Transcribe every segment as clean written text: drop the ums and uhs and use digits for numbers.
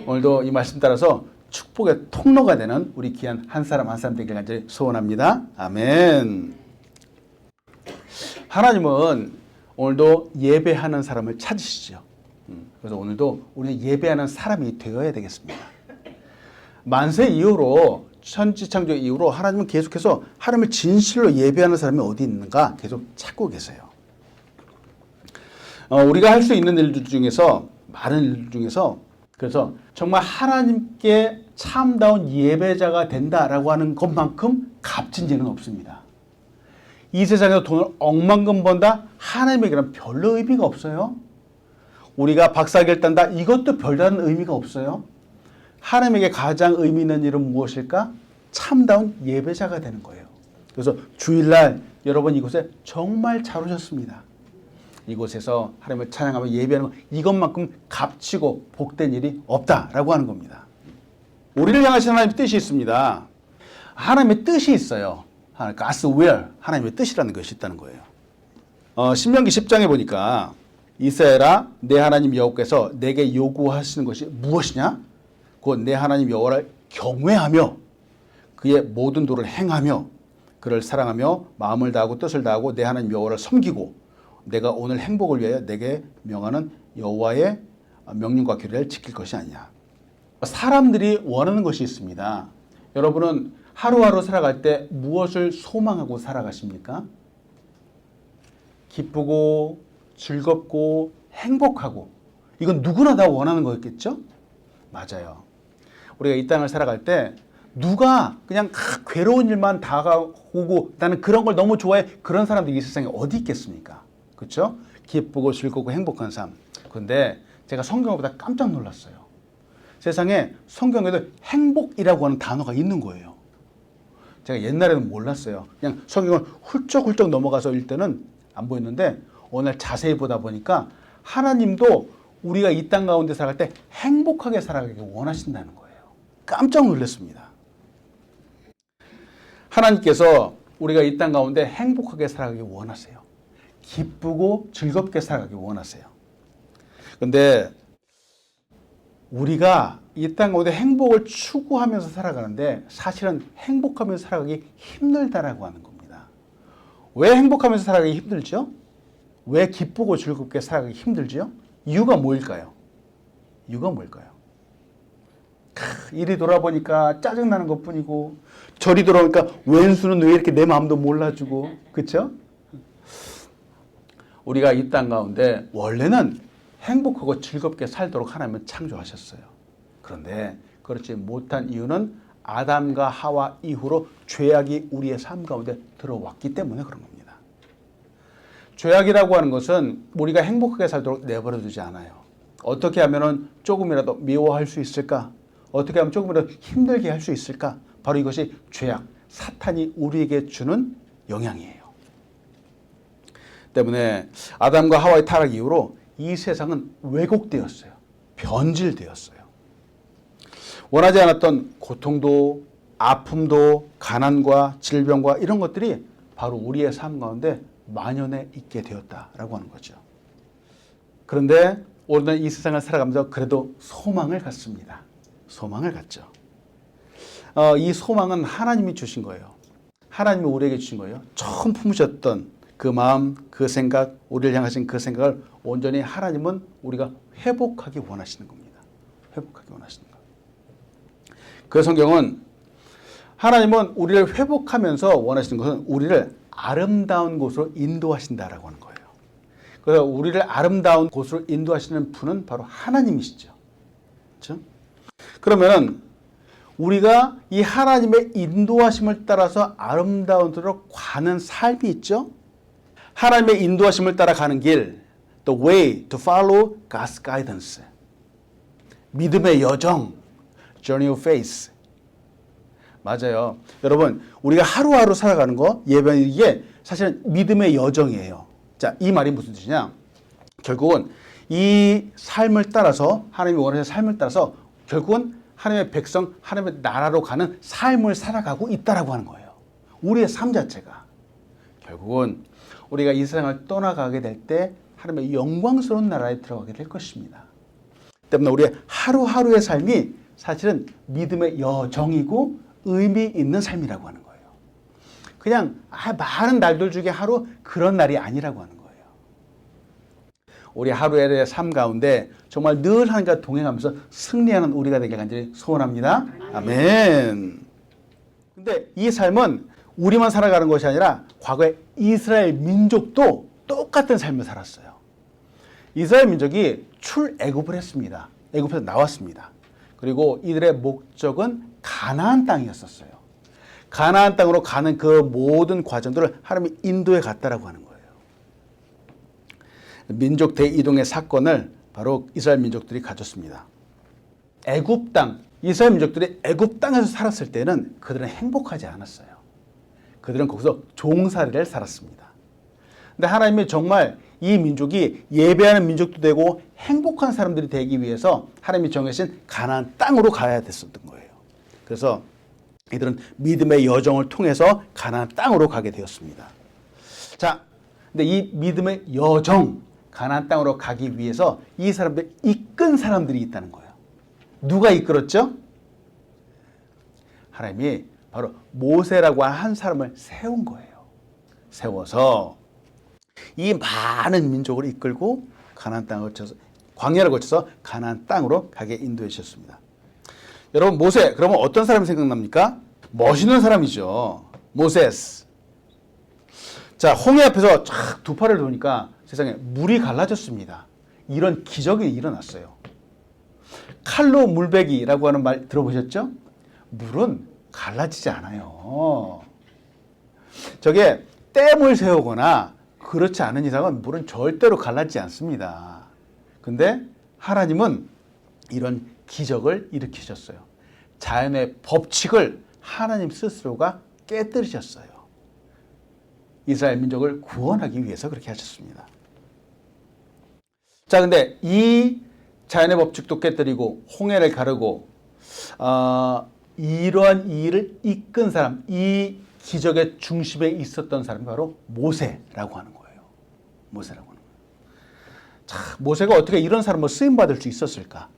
오늘도 이 말씀 따라서 축복의 통로가 되는 우리 귀한 한 사람 한 사람 되길 간절히 소원합니다. 아멘. 하나님은 오늘도 예배하는 사람을 찾으시죠. 그래서 오늘도 우리는 예배하는 사람이 되어야 되겠습니다. 만세 이후로 천지창조 이후로 하나님은 계속해서 하나님을 진실로 예배하는 사람이 어디 있는가 계속 찾고 계세요. 우리가 할 수 있는 일들 중에서 많은 일들 중에서 그래서 정말 하나님께 참다운 예배자가 된다라고 하는 것만큼 값진 일은 없습니다. 이 세상에서 돈을 억만금 번다? 하나님에게는 별로 의미가 없어요. 우리가 박사학위를 딴다? 이것도 별다른 의미가 없어요. 하나님에게 가장 의미 있는 일은 무엇일까? 참다운 예배자가 되는 거예요. 그래서 주일날 여러분 이곳에 정말 잘 오셨습니다. 이곳에서 하나님을 찬양하며 예배하는 것, 이것만큼 값지고 복된 일이 없다라고 하는 겁니다. 우리를 향하신 하나님의 뜻이 있습니다. 하나님의 뜻이 있어요. God's will, 하나님의 뜻이라는 것이 있다는 거예요. 신명기 10장에 보니까 이스라엘아 내 하나님 여호와께서 내게 요구하시는 것이 무엇이냐? 곧 내 하나님 여호와를 경외하며 그의 모든 도를 행하며 그를 사랑하며 마음을 다하고 뜻을 다하고 내 하나님 여호와를 섬기고 내가 오늘 행복을 위하여 내게 명하는 여호와의 명령과 규례를 지킬 것이 아니냐. 사람들이 원하는 것이 있습니다. 여러분은 하루하루 살아갈 때 무엇을 소망하고 살아가십니까? 기쁘고 즐겁고 행복하고 이건 누구나 다 원하는 거였겠죠? 맞아요. 우리가 이 땅을 살아갈 때 누가 그냥 괴로운 일만 다가오고 나는 그런 걸 너무 좋아해 그런 사람들이 이 세상에 어디 있겠습니까? 그렇죠? 기쁘고 즐겁고 행복한 삶. 그런데 제가 성경을 보다 깜짝 놀랐어요. 세상에 성경에도 행복이라고 하는 단어가 있는 거예요. 제가 옛날에는 몰랐어요. 그냥 성경을 훌쩍훌쩍 넘어가서 읽을 때는 안 보였는데 오늘 자세히 보다 보니까 하나님도 우리가 이 땅 가운데 살아갈 때 행복하게 살아가길 원하신다는 거예요. 깜짝 놀랐습니다. 하나님께서 우리가 이 땅 가운데 행복하게 살아가길 원하세요. 기쁘고 즐겁게 살아가길 원하세요. 그런데 우리가 이 땅 가운데 행복을 추구하면서 살아가는데 사실은 행복하면서 살아가기 힘들다라고 하는 겁니다. 왜 행복하면서 살아가기 힘들죠? 왜 기쁘고 즐겁게 살아가기 힘들죠? 이유가 뭘까요? 이유가 뭘까요? 이리 돌아보니까 짜증나는 것뿐이고 저리 돌아보니까 왼수는 왜 이렇게 내 마음도 몰라주고 그렇죠? 우리가 이 땅 가운데 원래는 행복하고 즐겁게 살도록 하나님은 창조하셨어요. 그런데 그렇지 못한 이유는 아담과 하와 이후로 죄악이 우리의 삶 가운데 들어왔기 때문에 그런 겁니다. 죄악이라고 하는 것은 우리가 행복하게 살도록 내버려 두지 않아요. 어떻게 하면 조금이라도 미워할 수 있을까? 어떻게 하면 조금이라도 힘들게 할 수 있을까? 바로 이것이 죄악, 사탄이 우리에게 주는 영향이에요. 때문에 아담과 하와의 타락 이후로 이 세상은 왜곡되었어요. 변질되었어요. 원하지 않았던 고통도 아픔도 가난과 질병과 이런 것들이 바로 우리의 삶 가운데 만연해 있게 되었다라고 하는 거죠. 그런데 우리는 이 세상을 살아가면서 그래도 소망을 갖습니다. 소망을 갖죠. 이 소망은 하나님이 주신 거예요. 하나님이 우리에게 주신 거예요. 처음 품으셨던 그 마음, 그 생각, 우리를 향하신 그 생각을 온전히 하나님은 우리가 회복하기 원하시는 겁니다. 회복하기 원하시는 것. 그 성경은 하나님은 우리를 회복하면서 원하시는 것은 우리를 아름다운 곳으로 인도하신다라고 하는 거예요. 그래서 우리를 아름다운 곳으로 인도하시는 분은 바로 하나님이시죠. 그렇죠? 그러면 우리가 이 하나님의 인도하심을 따라서 아름다운 데로 가는 삶이 있죠. 하나님의 인도하심을 따라가는 길, the way to follow God's guidance. 믿음의 여정, journey of faith. 맞아요. 여러분, 우리가 하루하루 살아가는 거, 예배 이게 사실은 믿음의 여정이에요. 자, 이 말이 무슨 뜻이냐? 결국은 이 삶을 따라서 하나님이 원하시는 삶을 따라서 결국은 하나님의 백성, 하나님의 나라로 가는 삶을 살아가고 있다라고 하는 거예요. 우리의 삶 자체가. 결국은 우리가 이 세상을 떠나가게 될 때 하나님의 영광스러운 나라에 들어가게 될 것입니다. 때문에 우리의 하루하루의 삶이 사실은 믿음의 여정이고 의미 있는 삶이라고 하는 거예요. 그냥 많은 날들 중에 하루 그런 날이 아니라고 하는 거예요. 우리 하루의 삶 가운데 정말 늘 하나님과 동행하면서 승리하는 우리가 되길 간절히 소원합니다. 아멘. 근데 이 삶은 우리만 살아가는 것이 아니라 과거에 이스라엘 민족도 똑같은 삶을 살았어요. 이스라엘 민족이 출애굽을 했습니다. 애굽에서 나왔습니다. 그리고 이들의 목적은 가나안 땅이었었어요. 가나안 땅으로 가는 그 모든 과정들을 하나님이 인도해 갔다라고 하는 거예요. 민족 대이동의 사건을 바로 이스라엘 민족들이 가졌습니다. 애굽 땅, 이스라엘 민족들이 애굽 땅에서 살았을 때는 그들은 행복하지 않았어요. 그들은 거기서 종살이를 살았습니다. 근데 하나님이 정말 이 민족이 예배하는 민족도 되고 행복한 사람들이 되기 위해서 하나님이 정하신 가나안 땅으로 가야 됐었던 거예요. 그래서 이들은 믿음의 여정을 통해서 가나안 땅으로 가게 되었습니다. 자, 근데 이 믿음의 여정, 가나안 땅으로 가기 위해서 이 사람들 이끈 사람들이 있다는 거예요. 누가 이끌었죠? 하나님이 바로 모세라고 한 사람을 세운 거예요. 세워서 이 많은 민족을 이끌고 가나안 땅을 거쳐서 광야를 거쳐서 가나안 땅으로 가게 인도해 주셨습니다. 여러분 모세 그러면 어떤 사람이 생각납니까? 멋있는 사람이죠. 모세스. 자, 홍해 앞에서 쫙 두 팔을 놓으니까 세상에 물이 갈라졌습니다. 이런 기적이 일어났어요. 칼로 물베기라고 하는 말 들어보셨죠? 물은 갈라지지 않아요. 저게 댐을 세우거나 그렇지 않은 이상은 물은 절대로 갈라지지 않습니다. 근데 하나님은 이런 기적을 일으키셨어요. 자연의 법칙을 하나님 스스로가 깨뜨리셨어요. 이스라엘 민족을 구원하기 위해서 그렇게 하셨습니다. 자, 근데 이 자연의 법칙도 깨뜨리고 홍해를 가르고 이러한 일을 이끈 사람, 이 기적의 중심에 있었던 사람이 바로 모세라고 하는 거예요. 모세라고 하는 거예요. 자, 모세가 어떻게 이런 사람을 쓰임받을 수 있었을까?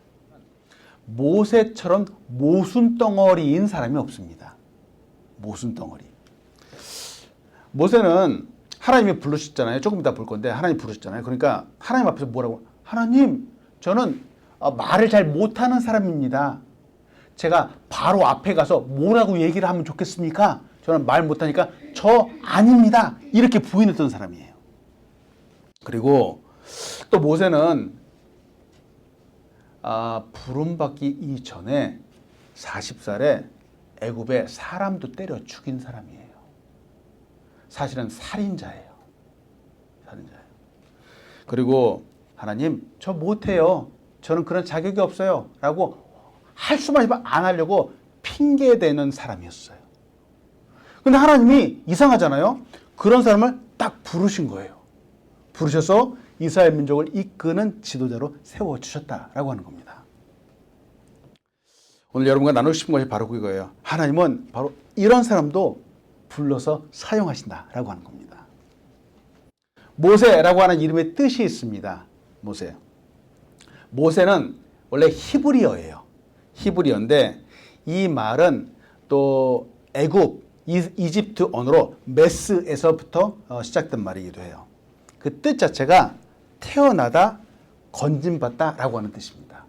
모세처럼 모순덩어리인 사람이 없습니다. 모순덩어리. 모세는 하나님이 부르셨잖아요. 조금 이따 볼 건데 하나님 부르셨잖아요. 그러니까 하나님 앞에서 뭐라고? 하나님, 저는 말을 잘 못하는 사람입니다. 제가 바로 앞에 가서 뭐라고 얘기를 하면 좋겠습니까? 저는 말 못하니까 저 아닙니다. 이렇게 부인했던 사람이에요. 그리고 또 모세는 부름받기 이전에 40살에 애굽에 사람도 때려 죽인 사람이에요. 사실은 살인자예요. 살인자예요. 그리고 하나님, 저 못해요. 저는 그런 자격이 없어요. 라고 할 수만 있으면 안 하려고 핑계대는 사람이었어요. 근데 하나님이 이상하잖아요. 그런 사람을 딱 부르신 거예요. 부르셔서 이스라엘 민족을 이끄는 지도자로 세워주셨다라고 하는 겁니다. 오늘 여러분과 나누고 싶은 것이 바로 그거예요. 하나님은 바로 이런 사람도 불러서 사용하신다라고 하는 겁니다. 모세라고 하는 이름의 뜻이 있습니다. 모세. 모세는 원래 히브리어예요. 히브리어인데 이 말은 또 애굽, 이집트 언어로 메스에서부터 시작된 말이기도 해요. 그 뜻 자체가 태어나다, 건진받다라고 하는 뜻입니다.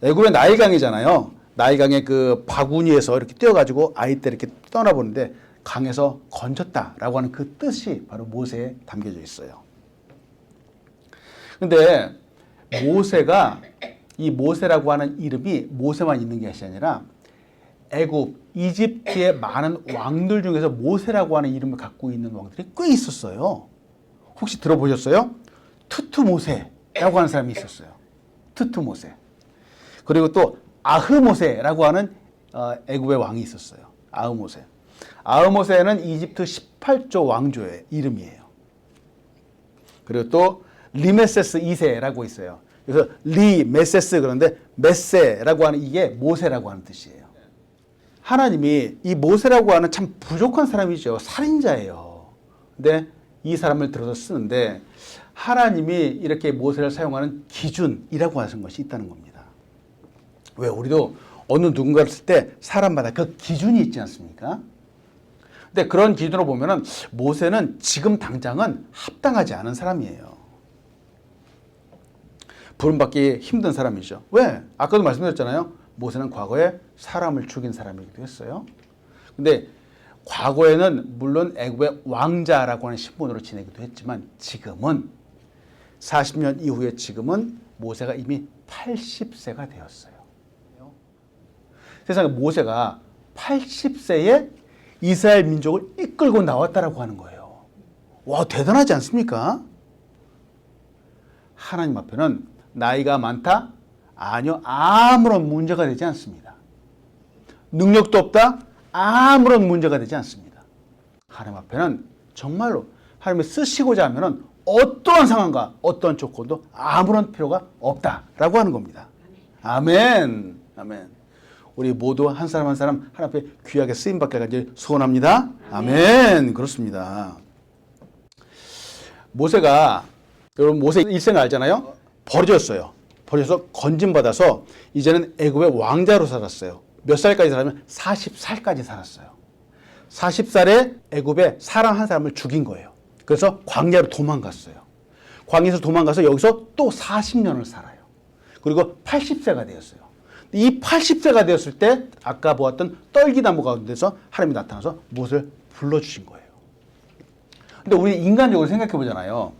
애굽의 나일강이잖아요. 나일강의 그 바구니에서 이렇게 뛰어가지고 아이 때 이렇게 떠나보는데 강에서 건졌다라고 하는 그 뜻이 바로 모세에 담겨져 있어요. 근데 모세가 이 모세라고 하는 이름이 모세만 있는 것이 아니라 애굽, 이집트의 많은 왕들 중에서 모세라고 하는 이름을 갖고 있는 왕들이 꽤 있었어요. 혹시 들어보셨어요? 투투모세라고 하는 사람이 있었어요. 투투모세. 그리고 또 아흐모세라고 하는 애굽의 왕이 있었어요. 아흐모세. 아흐모세는 이집트 18조 왕조의 이름이에요. 그리고 또 리메세스 2세라고 있어요. 그래서 리메세스 그런데 메세라고 하는 이게 모세라고 하는 뜻이에요. 하나님이 이 모세라고 하는 참 부족한 사람이죠. 살인자예요. 근데 이 사람을 들어서 쓰는데 하나님이 이렇게 모세를 사용하는 기준이라고 하는 것이 있다는 겁니다. 왜 우리도 어느 누군가를 쓸 때 사람마다 그 기준이 있지 않습니까? 근데 그런 기준으로 보면은 모세는 지금 당장은 합당하지 않은 사람이에요. 부름받기 힘든 사람이죠. 왜? 아까도 말씀드렸잖아요. 모세는 과거에 사람을 죽인 사람이기도 했어요. 근데 과거에는 물론 애굽의 왕자라고 하는 신분으로 지내기도 했지만 지금은 40년 이후에 지금은 모세가 이미 80세가 되었어요. 세상에 모세가 80세에 이스라엘 민족을 이끌고 나왔다라고 하는 거예요. 와, 대단하지 않습니까? 하나님 앞에는 나이가 많다? 아니요, 아무런 문제가 되지 않습니다. 능력도 없다? 아무런 문제가 되지 않습니다. 하나님 앞에는 정말로 하나님이 쓰시고자 하면은 어떠한 상황과 어떠한 조건도 아무런 필요가 없다라고 하는 겁니다. 아멘. 아멘. 우리 모두 한 사람 한 사람 하나님 앞에 귀하게 쓰임받게 하길 소원합니다. 아멘. 그렇습니다. 모세가, 여러분 모세 일생을 알잖아요. 버려졌어요. 버려서 건진받아서 이제는 애굽의 왕자로 살았어요. 몇 살까지 살았냐면 40살까지 살았어요. 40살에 애굽에 사람 한 사람을 죽인 거예요. 그래서 광야로 도망갔어요. 광야에서 도망가서 여기서 또 40년을 살아요. 그리고 80세가 되었어요. 이 80세가 되었을 때 아까 보았던 떨기나무 가운데서 하나님이 나타나서 모세를 불러주신 거예요. 근데 우리 인간적으로 생각해 보잖아요.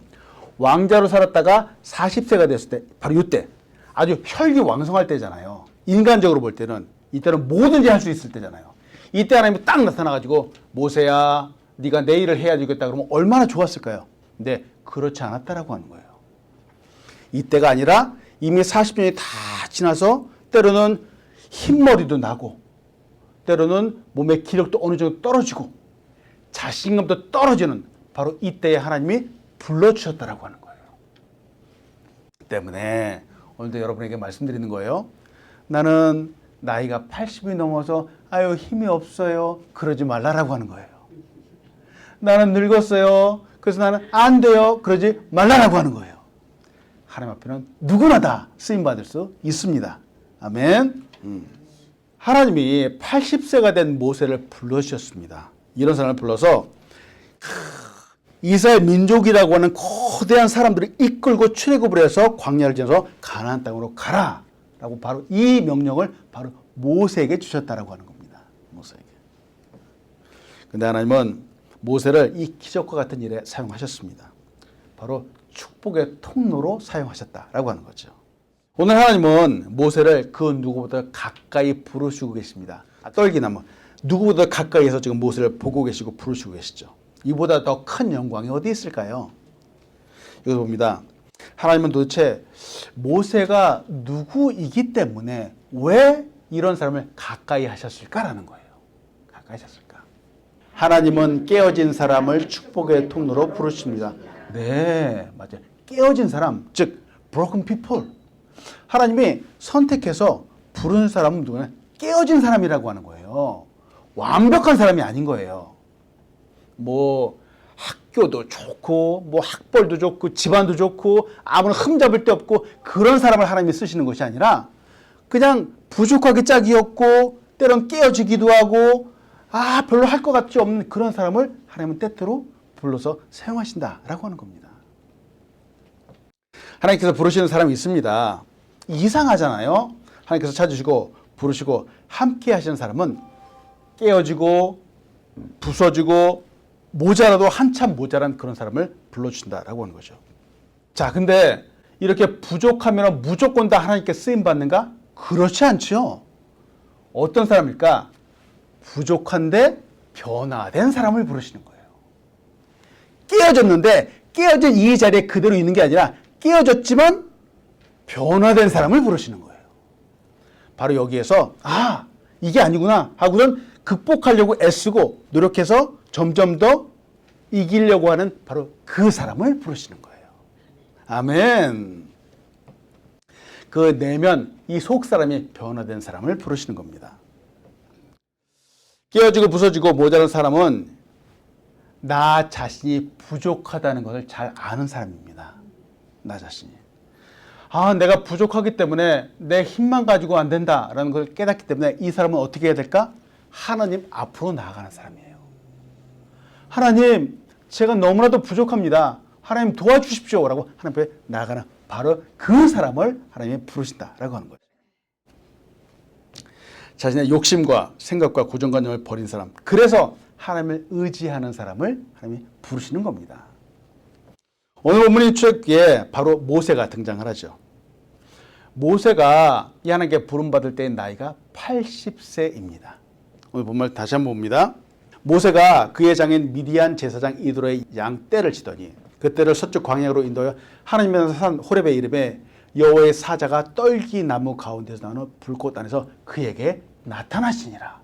왕자로 살았다가 40세가 됐을 때 바로 이때 아주 혈기왕성할 때잖아요. 인간적으로 볼 때는 이때는 뭐든지 할 수 있을 때잖아요. 이때 하나님이 딱 나타나가지고 모세야 네가 내 일을 해야 되겠다 그러면 얼마나 좋았을까요? 근데 그렇지 않았다라고 하는 거예요. 이때가 아니라 이미 40년이 다 지나서 때로는 흰머리도 나고 때로는 몸의 기력도 어느 정도 떨어지고 자신감도 떨어지는 바로 이때에 하나님이 불러주셨다라고 하는 거예요. 때문에 오늘도 여러분에게 말씀드리는 거예요. 나는 나이가 80이 넘어서 아유 힘이 없어요. 그러지 말라라고 하는 거예요. 나는 늙었어요. 그래서 나는 안 돼요. 그러지 말라라고 하는 거예요. 하나님 앞에는 누구나 다 쓰임받을 수 있습니다. 아멘. 하나님이 80세가 된 모세를 불러주셨습니다. 이런 사람을 불러서 이스라엘 민족이라고 하는 거대한 사람들을 이끌고 출애굽을 해서 광야를 지나서 가나안 땅으로 가라 라고 바로 이 명령을 바로 모세에게 주셨다라고 하는 겁니다. 모세에게. 근데 하나님은 모세를 이 기적과 같은 일에 사용하셨습니다. 바로 축복의 통로로 사용하셨다라고 하는 거죠. 오늘 하나님은 모세를 그 누구보다 가까이 부르시고 계십니다. 떨기나무 누구보다 가까이에서 지금 모세를 보고 계시고 부르시고 계시죠. 이보다 더 큰 영광이 어디 있을까요? 여기서 봅니다. 하나님은 도대체 모세가 누구이기 때문에 왜 이런 사람을 가까이 하셨을까라는 거예요. 가까이 하셨을까? 하나님은 깨어진 사람을 축복의 통로로 부르십니다. 네, 맞아요. 깨어진 사람, 즉 broken people. 하나님이 선택해서 부르는 사람은 누구냐? 깨어진 사람이라고 하는 거예요. 완벽한 사람이 아닌 거예요. 뭐 학교도 좋고 뭐 학벌도 좋고 집안도 좋고 아무런 흠잡을 데 없고 그런 사람을 하나님이 쓰시는 것이 아니라 그냥 부족하게 짝이었고 때론 깨어지기도 하고 별로 할 것 같지 없는 그런 사람을 하나님은 때때로 불러서 사용하신다라고 하는 겁니다. 하나님께서 부르시는 사람이 있습니다. 이상하잖아요. 하나님께서 찾으시고 부르시고 함께 하시는 사람은 깨어지고 부서지고 모자라도 한참 모자란 그런 사람을 불러주신다라고 하는 거죠. 자, 근데 이렇게 부족하면 무조건 다 하나님께 쓰임받는가? 그렇지 않죠. 어떤 사람일까? 부족한데 변화된 사람을 부르시는 거예요. 깨어졌는데 깨어진 이 자리에 그대로 있는 게 아니라 깨어졌지만 변화된 사람을 부르시는 거예요. 바로 여기에서 이게 아니구나 하고는 극복하려고 애쓰고 노력해서 점점 더 이기려고 하는 바로 그 사람을 부르시는 거예요. 아멘. 그 내면 이 속 사람이 변화된 사람을 부르시는 겁니다. 깨어지고 부서지고 모자란 사람은 나 자신이 부족하다는 것을 잘 아는 사람입니다. 나 자신이. 내가 부족하기 때문에 내 힘만 가지고 안 된다라는 걸 깨닫기 때문에 이 사람은 어떻게 해야 될까? 하나님 앞으로 나아가는 사람이에요. 하나님, 제가 너무나도 부족합니다. 하나님 도와주십시오. 라고 하나님 앞에 나아가는 바로 그 사람을 하나님이 부르신다라고 하는 거죠. 자신의 욕심과 생각과 고정관념을 버린 사람, 그래서 하나님을 의지하는 사람을 하나님이 부르시는 겁니다. 오늘 본문의 주역기에 바로 모세가 등장을 하죠. 모세가 이 하나님께 부름받을 때의 나이가 80세입니다. 오늘 본문 다시 한번 봅니다. 모세가 그의 장인 미디안 제사장 이드로의 양 떼를 치더니 그 떼를 서쪽 광야로 인도하여 하나님의 산 호렙에 이르매 여호와의 사자가 떨기나무 가운데서 나오는 불꽃 안에서 그에게 나타나시니라.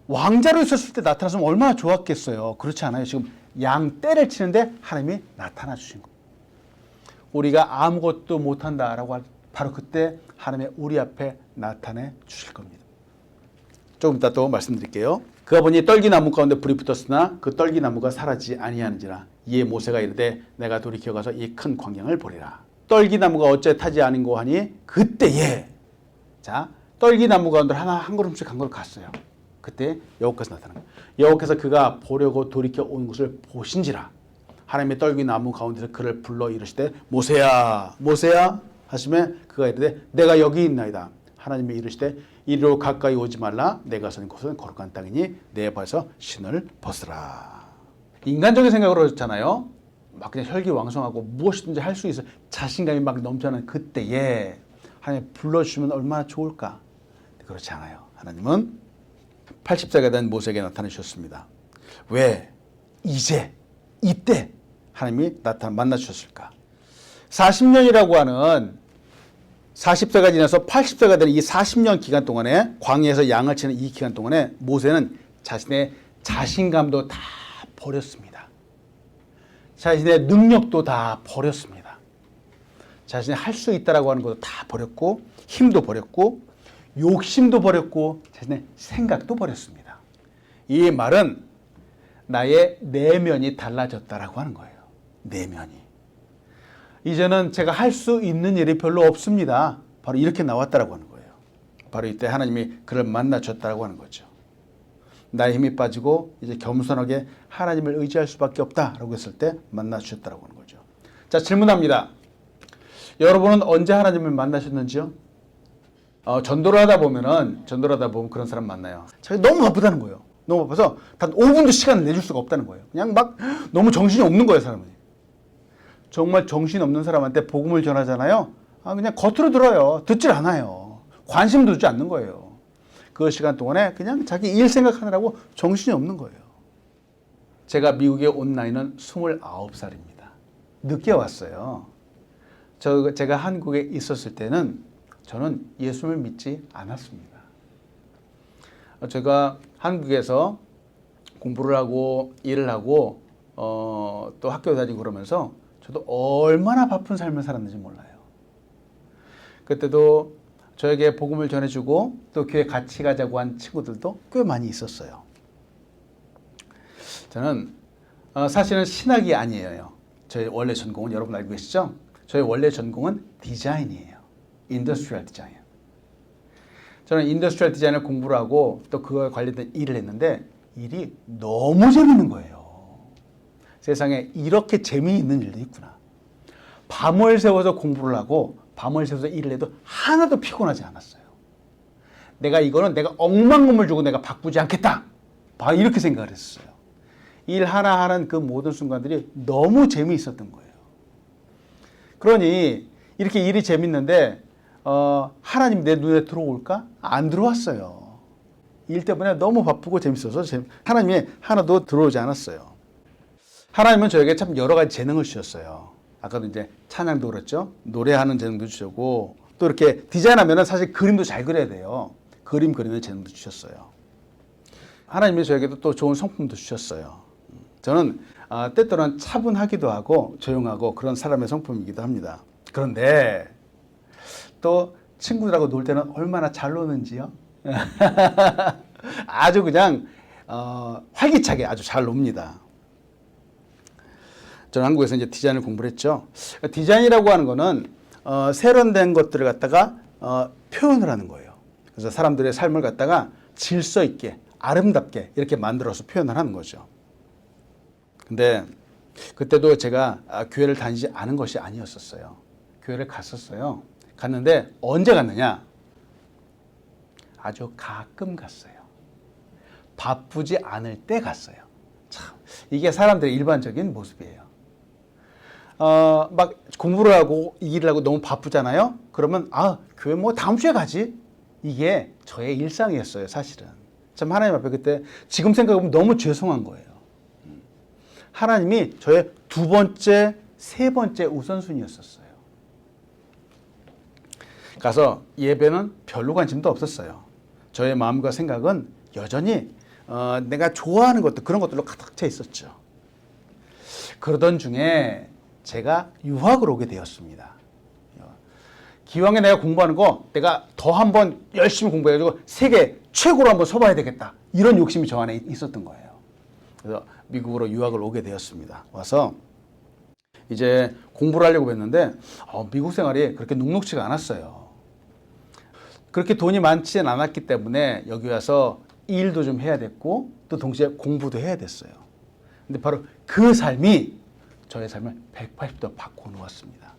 왕자로 있었을 때 나타났으면 얼마나 좋았겠어요. 그렇지 않아요. 지금 양 떼를 치는데 하나님이 나타나 주신 거예요. 우리가 아무것도 못한다라고 할 바로 그때 하나님의 우리 앞에 나타내 주실 겁니다. 조금 이따 또 말씀드릴게요. 그가 보니 떨기나무 가운데 불이 붙었으나 그 떨기나무가 사라지지 아니하는지라. 이에 모세가 이르되 내가 돌이켜 가서 이 큰 광경을 보리라. 떨기나무가 어째 타지 아닌고 하니 그때에 떨기나무 가운데 한 걸음씩 한 걸음 갔어요. 그때 여호와께서 나타난 거예요. 여호와께서 그가 보려고 돌이켜 온 것을 보신지라. 하나님의 떨기나무 가운데서 그를 불러 이르시되 모세야 모세야 하시매 그가 이르되 내가 여기 있나이다. 하나님이 이르시되 이리로 가까이 오지 말라. 내가 선 곳은 거룩한 땅이니 내 발에서 신을 벗으라. 인간적인 생각으로 그렇잖아요. 막 그냥 혈기왕성하고 무엇이든지 할 수 있어 자신감이 막 넘쳐나는 그때에 하나님 불러주시면 얼마나 좋을까. 그렇지 않아요. 하나님은 80세가 된 모세에게 나타나셨습니다. 왜 이제 이때 하나님이 만나 주셨을까? 40년이라고 하는 40세가 지나서 80세가 되는 이 40년 기간 동안에 광야에서 양을 치는 이 기간 동안에 모세는 자신의 자신감도 다 버렸습니다. 자신의 능력도 다 버렸습니다. 자신이 할 수 있다라고 하는 것도 다 버렸고 힘도 버렸고 욕심도 버렸고 자신의 생각도 버렸습니다. 이 말은 나의 내면이 달라졌다라고 하는 거예요. 내면이. 이제는 제가 할 수 있는 일이 별로 없습니다. 바로 이렇게 나왔다라고 하는 거예요. 바로 이때 하나님이 그를 만나 줬다라고 하는 거죠. 나의 힘이 빠지고 이제 겸손하게 하나님을 의지할 수밖에 없다라고 했을 때 만나 주셨다라고 하는 거죠. 자, 질문합니다. 여러분은 언제 하나님을 만나셨는지요? 전도를 하다 보면 그런 사람 만나요. 자기 너무 바쁘다는 거예요. 너무 바빠서 단 5분도 시간을 내줄 수가 없다는 거예요. 그냥 막 너무 정신이 없는 거예요, 사람은. 정말 정신 없는 사람한테 복음을 전하잖아요. 그냥 겉으로 들어요. 듣질 않아요. 관심도 두지 않는 거예요. 그 시간 동안에 그냥 자기 일 생각하느라고 정신이 없는 거예요. 제가 미국에 온 나이는 29살입니다. 늦게 왔어요. 제가 한국에 있었을 때는 저는 예수를 믿지 않았습니다. 제가 한국에서 공부를 하고 일을 하고 또 학교 다니고 그러면서 저도 얼마나 바쁜 삶을 살았는지 몰라요. 그때도 저에게 복음을 전해주고 또 교회 같이 가자고 한 친구들도 꽤 많이 있었어요. 저는 사실은 신학이 아니에요. 저의 원래 전공은 여러분 알고 계시죠? 저의 원래 전공은 디자인이에요. 인더스트리얼 디자인. 저는 인더스트리얼 디자인을 공부를 하고 또 그거에 관련된 일을 했는데 일이 너무 재밌는 거예요. 세상에 이렇게 재미있는 일도 있구나. 밤을 새워서 공부를 하고 밤을 새워서 일을 해도 하나도 피곤하지 않았어요. 내가 억만금을 주고 내가 바꾸지 않겠다. 이렇게 생각을 했어요. 일 하나 하는 그 모든 순간들이 너무 재미있었던 거예요. 그러니 이렇게 일이 재밌는데 하나님 내 눈에 들어올까? 안 들어왔어요. 일 때문에 너무 바쁘고 재밌어서 하나님이 하나도 들어오지 않았어요. 하나님은 저에게 참 여러 가지 재능을 주셨어요. 아까도 이제 찬양도 그렇죠. 노래하는 재능도 주셨고 또 이렇게 디자인하면 사실 그림도 잘 그려야 돼요. 그림 그리는 재능도 주셨어요. 하나님이 저에게도 또 좋은 성품도 주셨어요. 저는 때때로는 차분하기도 하고 조용하고 그런 사람의 성품이기도 합니다. 그런데 또 친구들하고 놀 때는 얼마나 잘 노는지요. 아주 그냥 활기차게 아주 잘 놉니다. 저는 한국에서 이제 디자인을 공부를 했죠. 디자인이라고 하는 거는 세련된 것들을 갖다가 표현을 하는 거예요. 그래서 사람들의 삶을 갖다가 질서 있게 아름답게 이렇게 만들어서 표현을 하는 거죠. 근데 그때도 제가 교회를 다니지 않은 것이 아니었었어요. 교회를 갔었어요. 갔는데 언제 갔느냐? 아주 가끔 갔어요. 바쁘지 않을 때 갔어요. 참, 이게 사람들의 일반적인 모습이에요. 막 공부를 하고 이 일을 하고 너무 바쁘잖아요. 그러면 교회 뭐 다음 주에 가지. 이게 저의 일상이었어요, 사실은. 참 하나님 앞에 그때 지금 생각해보면 너무 죄송한 거예요. 하나님이 저의 두 번째, 세 번째 우선순위였었어요. 가서 예배는 별로 관심도 없었어요. 저의 마음과 생각은 여전히 내가 좋아하는 것들, 그런 것들로 가득 차 있었죠. 그러던 중에 제가 유학을 오게 되었습니다. 기왕에 내가 공부하는 거 내가 더 한번 열심히 공부해가지고 세계 최고로 한번 서봐야 되겠다. 이런 욕심이 저 안에 있었던 거예요. 그래서 미국으로 유학을 오게 되었습니다. 와서 이제 공부를 하려고 했는데 미국 생활이 그렇게 녹록지가 않았어요. 그렇게 돈이 많지는 않았기 때문에 여기 와서 일도 좀 해야 됐고 또 동시에 공부도 해야 됐어요. 근데 바로 그 삶이 저의 삶을 180도 바꿔 놓았습니다.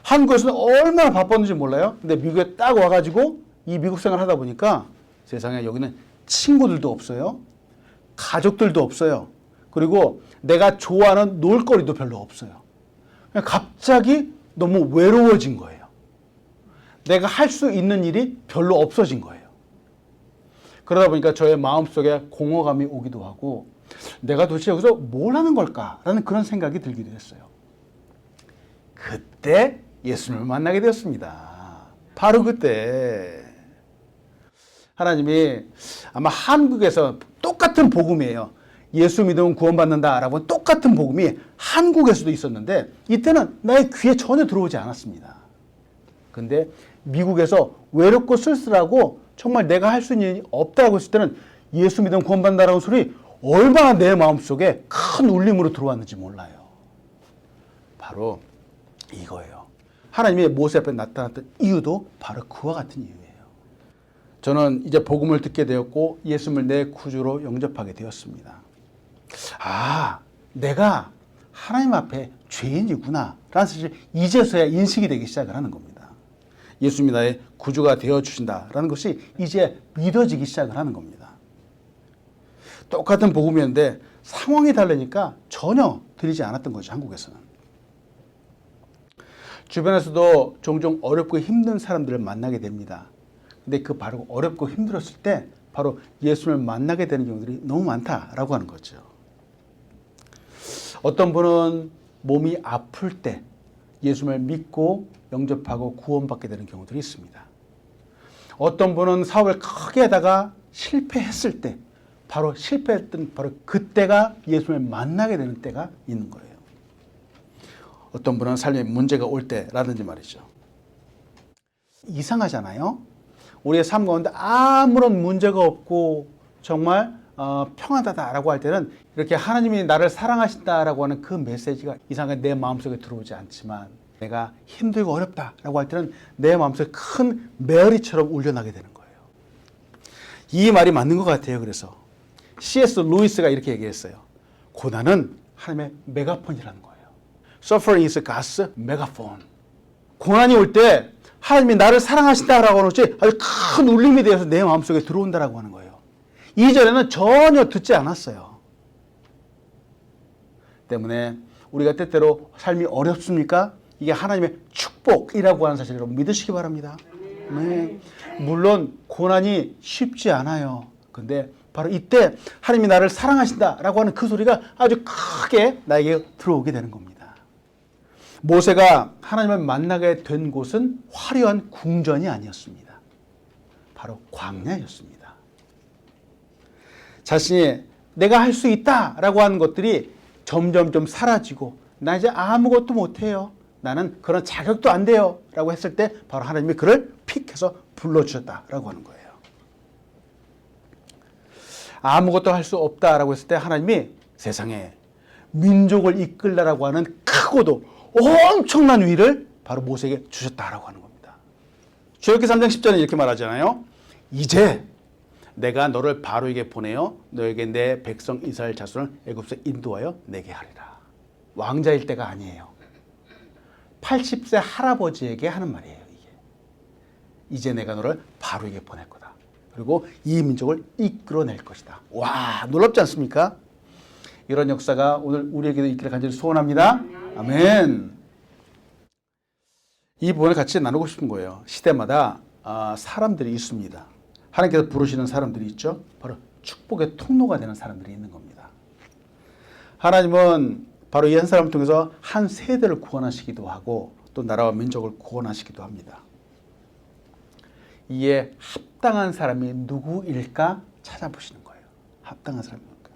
한국에서는 얼마나 바빴는지 몰라요. 근데 미국에 딱 와가지고 이 미국 생활을 하다 보니까 세상에 여기는 친구들도 없어요. 가족들도 없어요. 그리고 내가 좋아하는 놀거리도 별로 없어요. 그냥 갑자기 너무 외로워진 거예요. 내가 할 수 있는 일이 별로 없어진 거예요. 그러다 보니까 저의 마음속에 공허감이 오기도 하고 내가 도대체 여기서 뭘 하는 걸까라는 그런 생각이 들기도 했어요. 그때 예수님을 만나게 되었습니다. 바로 그때 하나님이 아마 한국에서 똑같은 복음이에요. 예수 믿으면 구원받는다라고 똑같은 복음이 한국에서도 있었는데 이때는 나의 귀에 전혀 들어오지 않았습니다. 근데 미국에서 외롭고 쓸쓸하고 정말 내가 할 수 있는 일이 없다고 했을 때는 예수 믿으면 구원받는다라는 소리 얼마나 내 마음속에 큰 울림으로 들어왔는지 몰라요. 바로 이거예요. 하나님이 모세 앞에 나타났던 이유도 바로 그와 같은 이유예요. 저는 이제 복음을 듣게 되었고 예수님을 내 구주로 영접하게 되었습니다. 내가 하나님 앞에 죄인이구나 라는 사실을 이제서야 인식이 되기 시작을 하는 겁니다. 예수님이 나의 구주가 되어주신다라는 것이 이제 믿어지기 시작을 하는 겁니다. 똑같은 복음이었는데 상황이 다르니까 전혀 들리지 않았던 거죠, 한국에서는. 주변에서도 종종 어렵고 힘든 사람들을 만나게 됩니다. 근데 그 바로 어렵고 힘들었을 때 바로 예수님을 만나게 되는 경우들이 너무 많다라고 하는 거죠. 어떤 분은 몸이 아플 때 예수님을 믿고 영접하고 구원받게 되는 경우들이 있습니다. 어떤 분은 사업을 크게 하다가 실패했을 때 바로 실패했던 바로 그때가 예수님을 만나게 되는 때가 있는 거예요. 어떤 분은 삶에 문제가 올 때라든지 말이죠. 이상하잖아요. 우리의 삶 가운데 아무런 문제가 없고 정말 평안하다라고 할 때는 이렇게 하나님이 나를 사랑하신다라고 하는 그 메시지가 이상하게 내 마음속에 들어오지 않지만 내가 힘들고 어렵다라고 할 때는 내 마음속에 큰 메아리처럼 울려나게 되는 거예요. 이 말이 맞는 것 같아요. 그래서 C.S. 루이스가 이렇게 얘기했어요. 고난은 하나님의 메가폰이라는 거예요. Suffering is God's megaphone. 고난이 올 때 하나님이 나를 사랑하신다라고 하는 것이 아주 큰 울림이 되어서 내 마음속에 들어온다라고 하는 거예요. 이전에는 전혀 듣지 않았어요. 때문에 우리가 때때로 삶이 어렵습니까? 이게 하나님의 축복이라고 하는 사실을 믿으시기 바랍니다. 네. 물론 고난이 쉽지 않아요. 근데 바로 이때 하나님이 나를 사랑하신다라고 하는 그 소리가 아주 크게 나에게 들어오게 되는 겁니다. 모세가 하나님을 만나게 된 곳은 화려한 궁전이 아니었습니다. 바로 광야였습니다. 자신이 내가 할 수 있다라고 하는 것들이 점점점 사라지고 나 이제 아무것도 못해요. 나는 그런 자격도 안 돼요. 라고 했을 때 바로 하나님이 그를 픽해서 불러주셨다라고 하는 거예요. 아무것도 할 수 없다라고 했을 때 하나님이 세상에 민족을 이끌라라고 하는 크고도 엄청난 위를 바로 모세에게 주셨다라고 하는 겁니다. 출애굽기 3장 10절에 이렇게 말하잖아요. 이제 내가 너를 바로에게 보내어 너에게 내 백성 이스라엘 자손을 애굽에서 인도하여 내게 하리라. 왕자일 때가 아니에요. 80세 할아버지에게 하는 말이에요. 이제 내가 너를 바로에게 보낼 거다. 그리고 이 민족을 이끌어낼 것이다. 와, 놀랍지 않습니까? 이런 역사가 오늘 우리에게도 있기를 간절히 소원합니다. 아멘. 이 부분을 같이 나누고 싶은 거예요. 시대마다 사람들이 있습니다. 하나님께서 부르시는 사람들이 있죠. 바로 축복의 통로가 되는 사람들이 있는 겁니다. 하나님은 바로 이 한 사람을 통해서 한 세대를 구원하시기도 하고 또 나라와 민족을 구원하시기도 합니다. 이에 합당한 사람이 누구일까 찾아보시는 거예요. 합당한 사람이 누굴까?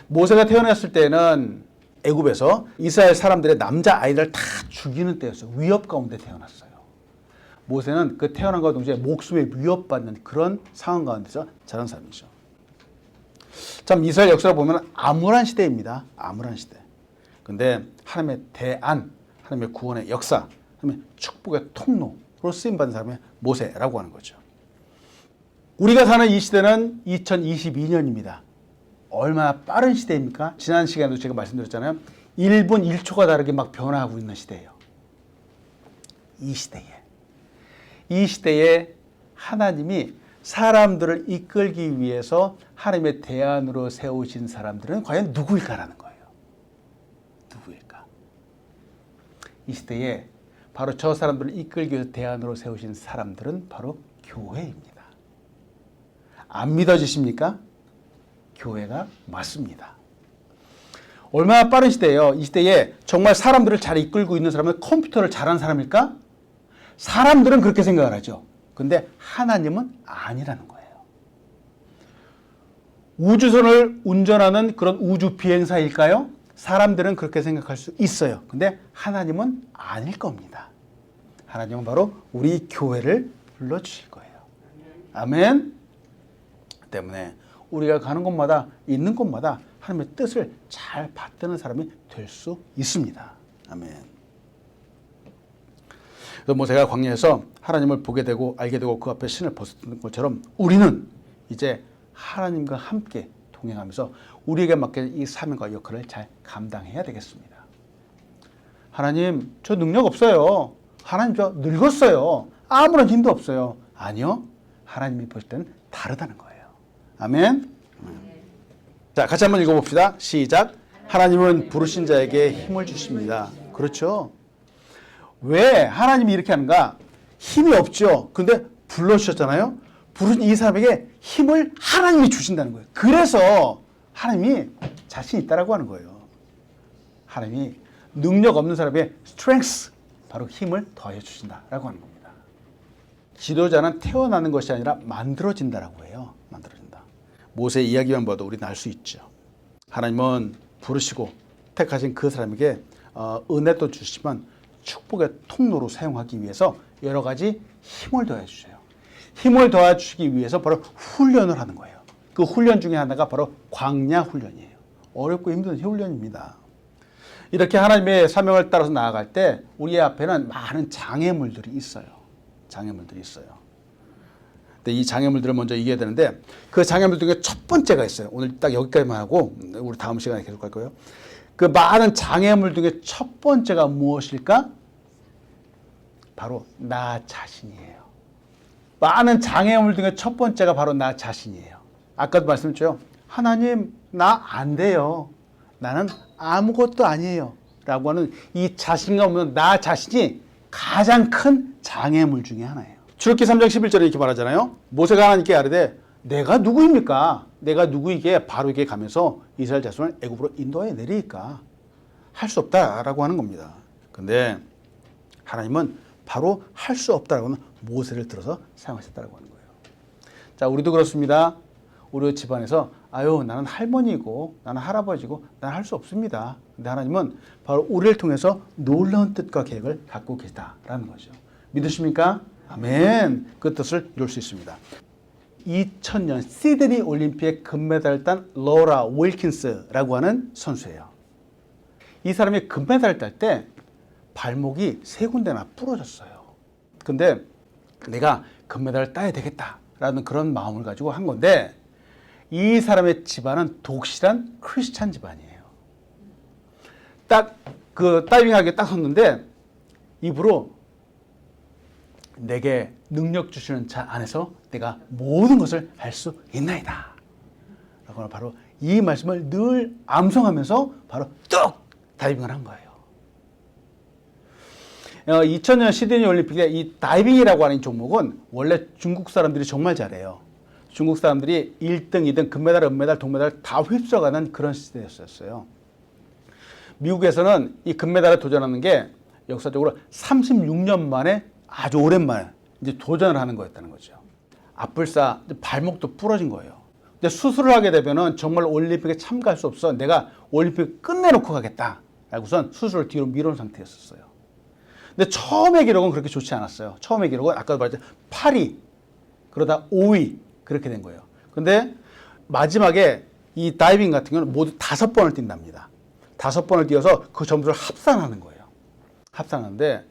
모세가 태어났을 때는 애굽에서 이스라엘 사람들의 남자 아이들 다 죽이는 때였어요. 위협 가운데 태어났어요. 모세는 그 태어남과 동시에 목숨에 위협받는 그런 상황 가운데서 자란 사람이죠. 참 이스라엘 역사를 보면 암울한 시대입니다. 암울한 시대. 근데 하나님의 대안, 하나님의 구원의 역사, 하나님의 축복의 통로로 쓰임받은 사람이 모세라고 하는 거죠. 우리가 사는 이 시대는 2022년입니다. 얼마나 빠른 시대입니까? 지난 시간에도 제가 말씀드렸잖아요. 1분 1초가 다르게 막 변화하고 있는 시대예요. 이 시대에 하나님이 사람들을 이끌기 위해서 하나님의 대안으로 세우신 사람들은 과연 누구일까라는 거예요. 누구일까? 이 시대에 바로 저 사람들을 이끌기 위해서 대안으로 세우신 사람들은 바로 교회입니다. 안 믿어지십니까? 교회가 맞습니다. 얼마나 빠른 시대예요. 이 시대에 정말 사람들을 잘 이끌고 있는 사람은 컴퓨터를 잘하는 사람일까? 사람들은 그렇게 생각을 하죠. 근데 하나님은 아니라는 거예요. 우주선을 운전하는 그런 우주 비행사일까요? 사람들은 그렇게 생각할 수 있어요. 근데 하나님은 아닐 겁니다. 하나님은 바로 우리 교회를 불러주실 거예요. 아멘. 때문에 우리가 가는 곳마다 있는 곳마다 하나님의 뜻을 잘 받드는 사람이 될 수 있습니다. 아멘. 그래서 모세가 광야에서 하나님을 보게 되고 알게 되고 그 앞에 신을 벗었던 것처럼 우리는 이제 하나님과 함께 동행하면서 우리에게 맡겨진 이 사명과 역할을 잘 감당해야 되겠습니다. 하나님, 저 능력 없어요. 하나님, 저 늙었어요. 아무런 힘도 없어요. 아니요. 하나님이 보실 때는 다르다는 거예요. 아멘. 자, 같이 한번 읽어봅시다. 시작. 하나님은 부르신 자에게 힘을 주십니다. 그렇죠. 왜 하나님이 이렇게 하는가? 힘이 없죠. 근데 불러주셨잖아요. 부르신 이 사람에게 힘을 하나님이 주신다는 거예요. 그래서 하나님이 자신 있다라고 하는 거예요. 하나님이 능력 없는 사람의 strength, 바로 힘을 더해 주신다라고 하는 겁니다. 지도자는 태어나는 것이 아니라 만들어진다라고 해요. 만들어진다. 모세 이야기만 봐도 우리는 알 수 있죠. 하나님은 부르시고 택하신 그 사람에게 은혜도 주시지만 축복의 통로로 사용하기 위해서 여러 가지 힘을 더해 주셔요. 힘을 더해 주시기 위해서 바로 훈련을 하는 거예요. 그 훈련 중에 하나가 바로 광야 훈련이에요. 어렵고 힘든 훈련입니다. 이렇게 하나님의 사명을 따라서 나아갈 때 우리 앞에는 많은 장애물들이 있어요. 장애물들이 있어요. 근데 이 장애물들을 먼저 이겨야 되는데 그 장애물 중에 첫 번째가 있어요. 오늘 딱 여기까지만 하고 우리 다음 시간에 계속 갈 거예요. 그 많은 장애물 중에 첫 번째가 무엇일까? 바로 나 자신이에요. 많은 장애물 중에 첫 번째가 바로 나 자신이에요. 아까도 말씀드렸죠. 하나님, 나 안 돼요. 나는 아무것도 아니에요. 라고 하는 이 자신감 없는 나 자신이 가장 큰 장애물 중에 하나예요. 출애굽기 3장 11절에 이렇게 말하잖아요. 모세가 하나님께 아뢰되 내가 누구입니까? 내가 누구에게 바로에게 가면서 이스라엘 자손을 애굽으로 인도하여 내리니까 할 수 없다라고 하는 겁니다. 근데 하나님은 바로 할 수 없다라고 하는 모세를 들어서 사용하셨다라고 하는 거예요. 자, 우리도 그렇습니다. 우리 집안에서 아유, 나는 할머니고 나는 할아버지고 나는 할 수 없습니다. 근데 하나님은 바로 우리를 통해서 놀라운 뜻과 계획을 갖고 계시다라는 거죠. 믿으십니까? 아멘. 그 뜻을 이룰 수 있습니다. 2000년 시드니 올림픽에 금메달을 딴 로라 윌킨스라고 하는 선수예요. 이 사람이 금메달을 딸 때 발목이 3군데나 부러졌어요. 근데 내가 금메달을 따야 되겠다라는 그런 마음을 가지고 한 건데, 이 사람의 집안은 독실한 크리스찬 집안이에요. 딱 그 다이빙하게 딱 섰는데 입으로 내게 능력 주시는 자 안에서 내가 모든 것을 할 수 있나이다 라고 바로 이 말씀을 늘 암송하면서 바로 뚝 다이빙을 한 거예요. 2000년 시드니 올림픽에 이 다이빙이라고 하는 종목은 원래 중국 사람들이 정말 잘해요. 중국 사람들이 1등, 2등, 금메달, 은메달, 동메달 다 휩쓸어가는 그런 시대였어요. 미국에서는 이 금메달에 도전하는 게 역사적으로 36년 만에 아주 오랜만에 이제 도전을 하는 거였다는 거죠. 앞불사 발목도 부러진 거예요. 근데 수술을 하게 되면은 정말 올림픽에 참가할 수 없어. 내가 올림픽 끝내놓고 가겠다라고선 수술을 뒤로 미룬 상태였었어요. 근데 처음의 기록은 그렇게 좋지 않았어요. 처음의 기록은 아까도 말했죠. 8위, 그러다 5위 그렇게 된 거예요. 근데 마지막에 이 다이빙 같은 경우는 모두 5번을 뛴답니다. 5번을 뛰어서 그 점수를 합산하는 거예요. 합산하는데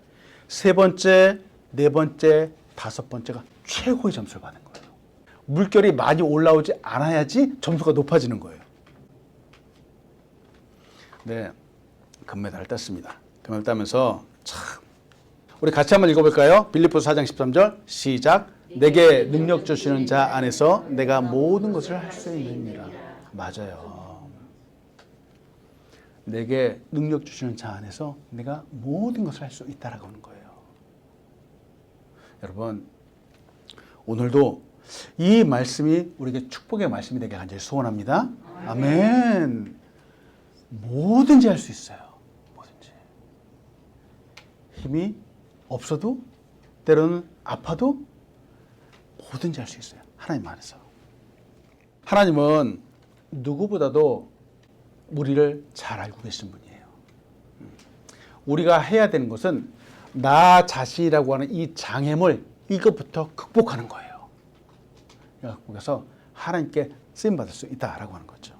3번째, 4번째, 5번째가 최고의 점수를 받는 거예요. 물결이 많이 올라오지 않아야지 점수가 높아지는 거예요. 네, 금메달을 땄습니다. 금메달 따면서 참, 우리 같이 한번 읽어볼까요? 빌립보서 4장 13절 시작. 내게 능력 주시는 자 안에서 내가 모든 것을 할 수 있느니라. 맞아요. 내게 능력 주시는 자 안에서 내가 모든 것을 할 수 있다라고 하는 거예요. 여러분, 오늘도 이 말씀이 우리에게 축복의 말씀이 되게 간절히 소원합니다. 아멘. 뭐든지 할 수 있어요. 뭐든지. 힘이 없어도, 때로는 아파도 뭐든지 할 수 있어요. 하나님 안에서. 하나님은 누구보다도 우리를 잘 알고 계시는 분이에요. 우리가 해야 되는 것은 나 자신이라고 하는 이 장애물, 이것부터 극복하는 거예요. 극복해서 하나님께 쓰임받을 수 있다라고 하는 거죠.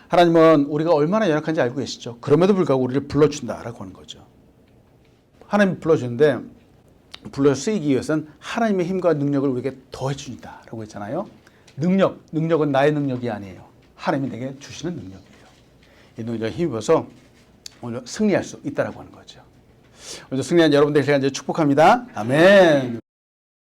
하나님은 우리가 얼마나 연약한지 알고 계시죠. 그럼에도 불구하고 우리를 불러준다라고 하는 거죠. 하나님 불러주는데 불러 쓰이기 위해서는 하나님의 힘과 능력을 우리에게 더해 주신다라고 했잖아요. 능력은 나의 능력이 아니에요. 하나님이 내게 주시는 능력이에요. 이 능력에 힘입어서 오늘 승리할 수 있다라고 하는 거죠. 오늘 승리한 여러분들 제가 이제 축복합니다. 아멘.